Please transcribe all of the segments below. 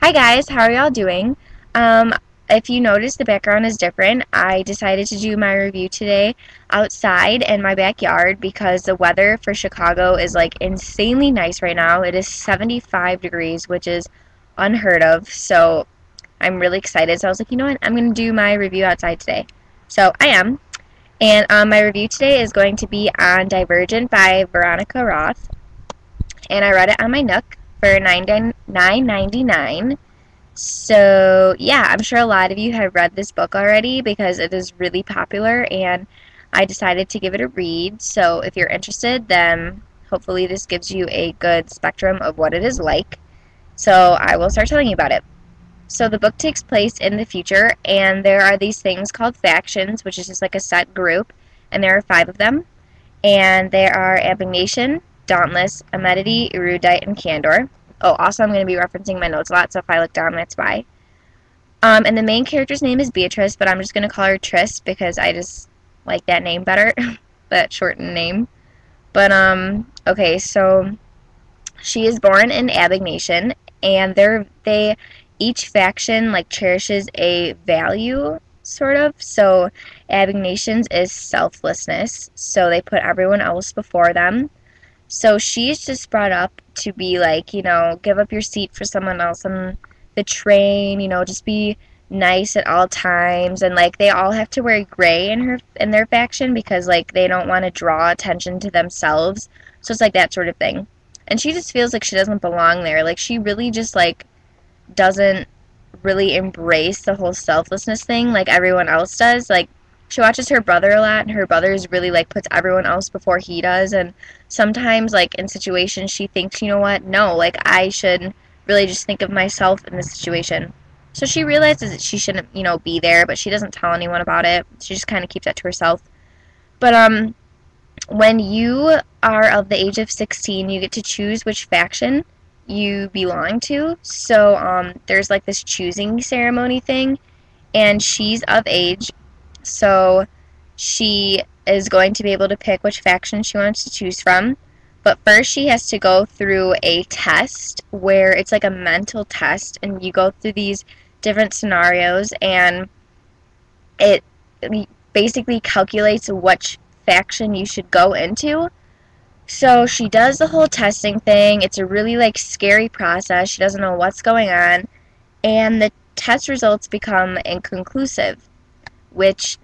Hi guys, how are y'all doing? Um, if you notice the background is different, I decided to do my review today outside in my backyard because the weather for Chicago is like insanely nice right now. It is 75 degrees, which is unheard of. So I'm really excited. So I was like, you know what? I'm going to do my review outside today. So I am. And my review today is going to be on Divergent by Veronica Roth. And I read it on my Nook for $9.99. So, yeah, I'm sure a lot of you have read this book already because it is really popular and I decided to give it a read. So, if you're interested, then hopefully this gives you a good spectrum of what it is like. So, I will start telling you about it. So, the book takes place in the future and there are these things called factions, which is just like a set group, and there are 5 of them. And they are Abnegation, Dauntless, Amenity, Erudite, and Candor. Oh, also I'm going to be referencing my notes a lot, so if I look down, that's why. And the main character's name is Beatrice, but I'm just going to call her Tris because I just like that name better, that shortened name. But, okay, so she is born in Abnegation, and each faction, like, cherishes a value, sort of. So, Abnegation's is selflessness, so they put everyone else before them. So she's just brought up to be like, give up your seat for someone else on the train, just be nice at all times. And like they all have to wear gray in their faction because like they don't want to draw attention to themselves. So it's like that sort of thing. And she just feels like she doesn't belong there. Like she really just like doesn't really embrace the whole selflessness thing like everyone else does. Like she watches her brother a lot, and her brother is really like puts everyone else before he does. And sometimes like in situations she thinks, you know what, no, like I should really just think of myself in this situation. So she realizes that she shouldn't, be there, but she doesn't tell anyone about it. She just kind of keeps that to herself. But when you are of the age of 16, you get to choose which faction you belong to. So there's like this choosing ceremony thing, and she's of age, so she is going to be able to pick which faction she wants to choose from. But first she has to go through a test where it's like a mental test, and you go through these different scenarios, and it basically calculates which faction you should go into. So she does the whole testing thing. It's a really like scary process. She doesn't know what's going on, and the test results become inconclusive, which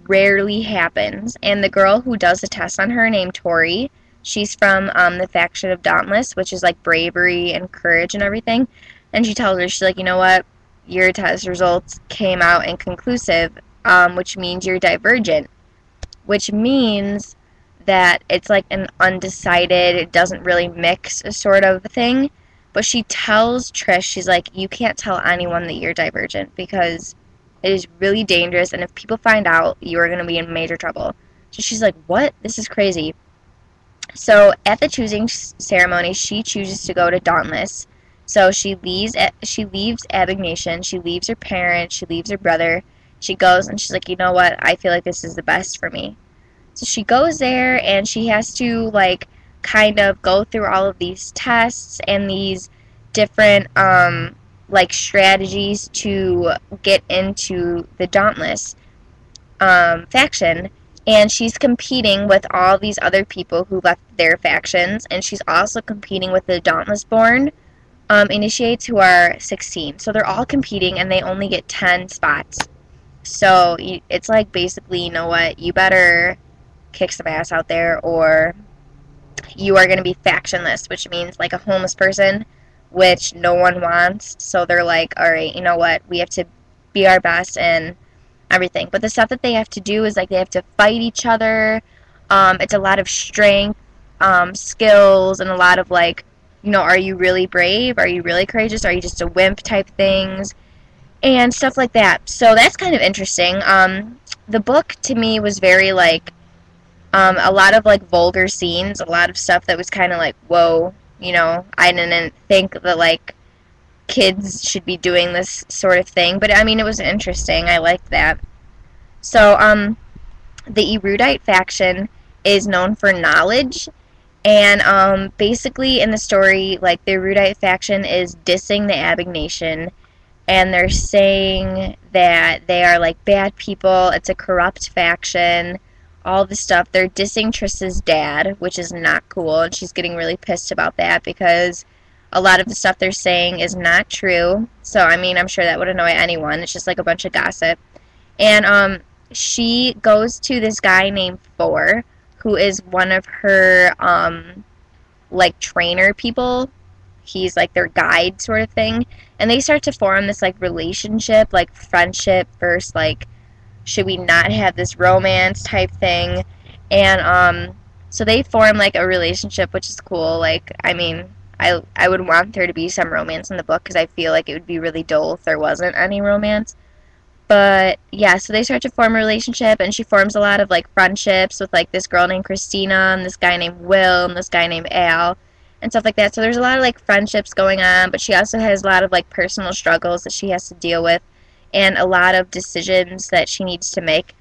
rarely happens. And the girl who does the test on her, named Tori, she's from the faction of Dauntless, which is like bravery and courage and everything. And she tells her, she's like, you know what, your test results came out inconclusive, which means you're divergent, which means that it's like an undecided, it doesn't really mix sort of thing. But she tells Trish, she's like, you can't tell anyone that you're divergent because it is really dangerous, and if people find out, you are going to be in major trouble. So she's like, what? This is crazy. So at the choosing ceremony, she chooses to go to Dauntless. So she leaves Abnegation, she leaves her parents, she leaves her brother. She goes and she's like, you know what? I feel like this is the best for me. So she goes there and she has to like kind of go through all of these tests and these different like strategies to get into the Dauntless faction. And she's competing with all these other people who left their factions, and she's also competing with the Dauntless born initiates who are 16. So they're all competing and they only get 10 spots. So it's like basically, you know what, you better kick some ass out there or you are going to be factionless, which means like a homeless person, which no one wants. So they're like, all right, you know what, we have to be our best and everything. But the stuff that they have to do is like they have to fight each other. It's a lot of strength, skills, and a lot of like, are you really brave? Are you really courageous? Are you just a wimp type things? And stuff like that. So that's kind of interesting. The book to me was very like, a lot of like vulgar scenes, a lot of stuff that was kind of like, whoa, I didn't think that like kids should be doing this sort of thing, but I mean it was interesting. I liked that. So the Erudite faction is known for knowledge, And basically in the story, like the Erudite faction is dissing the Abignation, and they're saying that they are like bad people, it's a corrupt faction, all this stuff. They're dissing Triss's dad, which is not cool, and she's getting really pissed about that because a lot of the stuff they're saying is not true. So, I mean, I'm sure that would annoy anyone. It's just like a bunch of gossip. And she goes to this guy named Four, who is one of her like trainer people. He's like their guide sort of thing. And they start to form this like relationship, like friendship versus like should we not have this romance type thing. And so they form like a relationship, which is cool. Like, I mean, I would want there to be some romance in the book because I feel like it would be really dull if there wasn't any romance. But yeah, so they start to form a relationship, and she forms a lot of like friendships with like this girl named Christina and this guy named Will and this guy named Al and stuff like that. So there's a lot of like friendships going on, but she also has a lot of like personal struggles that she has to deal with and a lot of decisions that she needs to make.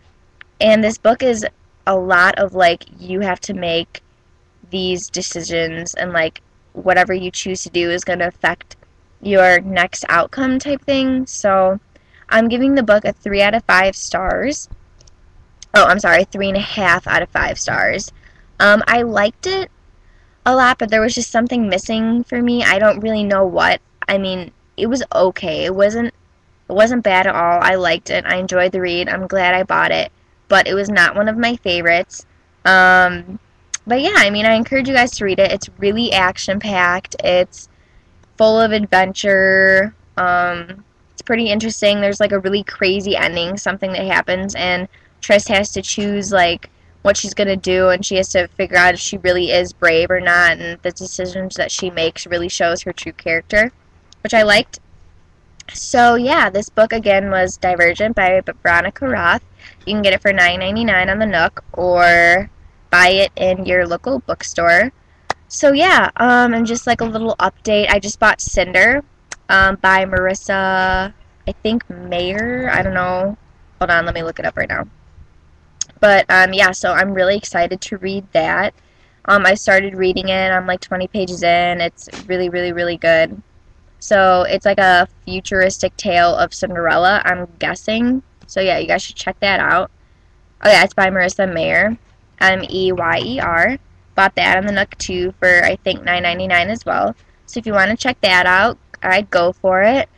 And this book is a lot of like you have to make these decisions, and like whatever you choose to do is going to affect your next outcome type thing. So I'm giving the book a 3 out of 5 stars. Oh, I'm sorry, 3.5 out of 5 stars. I liked it a lot, but there was just something missing for me. I don't really know what. I mean, it was okay. It wasn't bad at all. I liked it. I enjoyed the read. I'm glad I bought it, but it was not one of my favorites. But yeah, I mean, I encourage you guys to read it. It's really action-packed. It's full of adventure. It's pretty interesting. There's like a really crazy ending, something that happens, and Triss has to choose like what she's gonna do, and she has to figure out if she really is brave or not, and the decisions that she makes really shows her true character, which I liked. So yeah, this book again was Divergent by Veronica Roth. You can get it for $9.99 on the Nook or buy it in your local bookstore. So yeah, and just like a little update, I just bought Cinder by Marissa, I think Mayer, I don't know. Hold on, let me look it up right now. But yeah, so I'm really excited to read that. I started reading it. I'm like 20 pages in. It's really, really, really good. So it's like a futuristic tale of Cinderella, I'm guessing. So yeah, you guys should check that out. Oh yeah, it's by Marissa Mayer, Meyer. Bought that on the Nook too for I think $9.99 as well. So if you want to check that out, I'd go for it.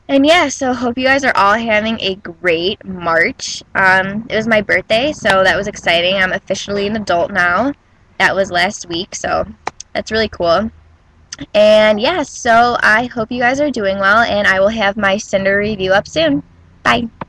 And yeah, so hope you guys are all having a great March. It was my birthday, so that was exciting. I'm officially an adult now. That was last week, so that's really cool. And yeah, so I hope you guys are doing well, and I will have my Cinder review up soon. Bye.